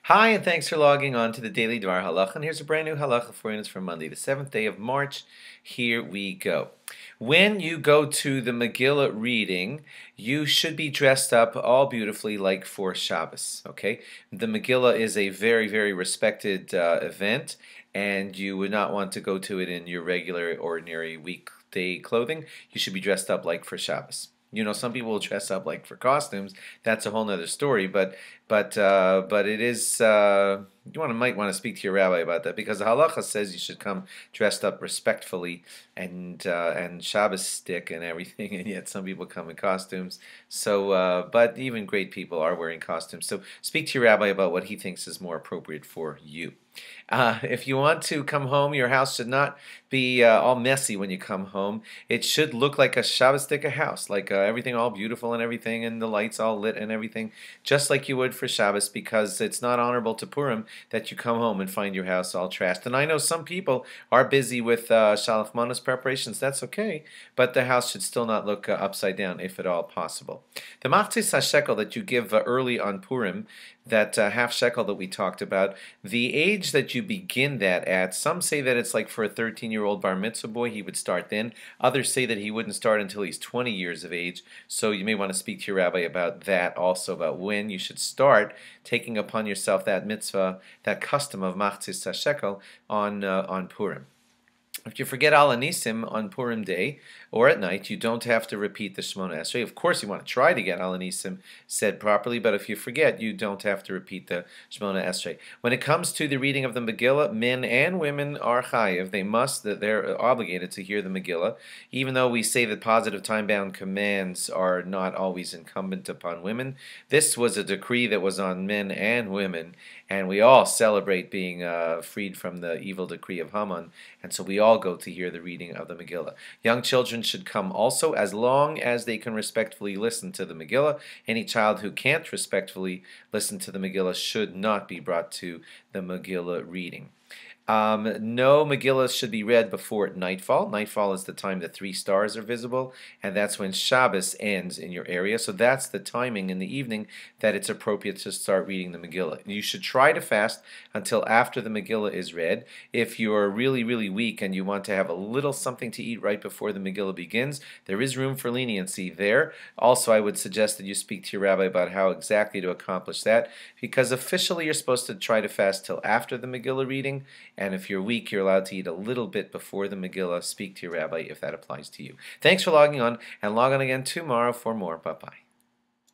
Hi, and thanks for logging on to the Daily DVAR Halacha. And here's a brand new Halacha for you, and it's for Monday, the 7th day of March. Here we go. When you go to the Megilah reading, you should be dressed up all beautifully like for Shabbos, okay? The Megilah is a very, very respected event, and you would not want to go to it in your regular, ordinary weekday clothing. You should be dressed up like for Shabbos. You know, some people will dress up like for costumes. That's a whole nother story. But it is might want to speak to your rabbi about that, because the halacha says you should come dressed up respectfully and Shabbos stick and everything, and yet some people come in costumes. So, but even great people are wearing costumes. So speak to your rabbi about what he thinks is more appropriate for you. If you want to come home, your house should not be all messy when you come home. It should look like a Shabbos sticker house, like everything all beautiful and everything, and the lights all lit and everything, just like you would for Shabbos, because it's not honorable to Purim that you come home and find your house all trashed. And I know some people are busy with Shalach Manos preparations. That's okay, but the house should still not look upside down if at all possible. The machzis hashekel that you give early on Purim, that half shekel that we talked about, the age that you begin that at, some say that it's like for a 13-year-old bar mitzvah boy, he would start then. Others say that he wouldn't start until he's 20 years of age. So you may want to speak to your rabbi about that also, about when you should start taking upon yourself that mitzvah, that custom of machzis hashekel on Purim. If you forget Al Anisim on Purim day or at night, you don't have to repeat the Shemona Esrei. Of course, you want to try to get Al Anisim said properly, but if you forget, you don't have to repeat the Shemona Esrei. When it comes to the reading of the Megilah, men and women are chayiv. They're obligated to hear the Megilah, even though we say that positive time-bound commands are not always incumbent upon women. This was a decree that was on men and women, and we all celebrate being freed from the evil decree of Haman, and so we all go to hear the reading of the Megilah. Young children should come also, as long as they can respectfully listen to the Megilah. Any child who can't respectfully listen to the Megilah should not be brought to the Megilah reading. No Megillah should be read before nightfall. Nightfall is the time the 3 stars are visible, and that's when Shabbos ends in your area. So that's the timing in the evening that it's appropriate to start reading the Megillah. You should try to fast until after the Megillah is read. If you're really, really weak and you want to have a little something to eat right before the Megillah begins, there is room for leniency there. Also, I would suggest that you speak to your rabbi about how exactly to accomplish that, because officially you're supposed to try to fast till after the Megillah reading. And if you're weak, you're allowed to eat a little bit before the Megilah. Speak to your rabbi if that applies to you. Thanks for logging on, and log on again tomorrow for more. Bye-bye.